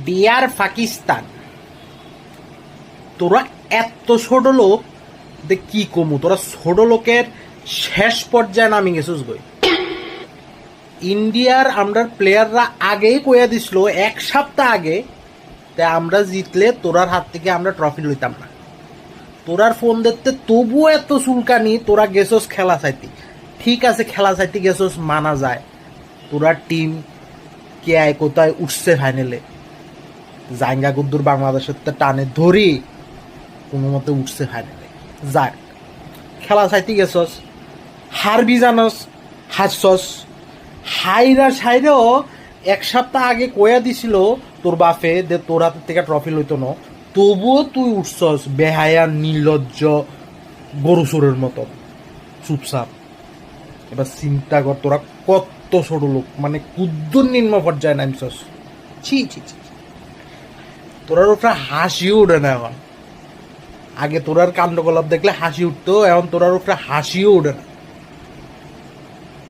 Deer Pakistan, তোরা এত ছোট লোক দে কি কমু, তোরা ছোট লোকের শেষ পর্যায়ে নামি গেছিস গই। ইন্ডিয়ার আমরা প্লেয়াররা আগেই কইয়া দিছিল 1 সপ্তাহ আগে, তাই আমরা জিতলে তোরার হাত থেকে আমরা ট্রফি লইতাম না। তোরার ফোন দেখতে তবুও এত চুলকানি, তোরা গেছস খেলা চাইতে। ঠিক আছে, খেলা চাইতে গেছস মানা যায়, তোরা টিম কে আয় কোথায় উঠছে ফাইনালে, জাইঙ্গা গুদ্দুর বাংলাদেশের তো টানে ধরি কোনো মতে উঠছে ফাইনালে। যাক, খেলা চাইতে গেছস, হারবি জানস, হাসছস, হাইরা সাইরেও 1 সপ্তাহ আগে কয়া দিছিল তোর বাপে যে তোর হাতের থেকে ট্রফি লইতো না, তবুও তুই উঠছস বেহায়া নির্লজ্জ গরু চোরের মতো চুপচাপ। এবার চিন্তা কর, তোরা কত ছোট লোক, মানে কুদ্দুর নিম্ন পর্যায়ে নামছস। ছি ছি ছি, তোরার উপরে হাসিও উঠে না এখন। আগে তোরার কাণ্ডকলাপ দেখলে হাসি উঠতো, এখন তোরার উপরে হাসিও উঠে না।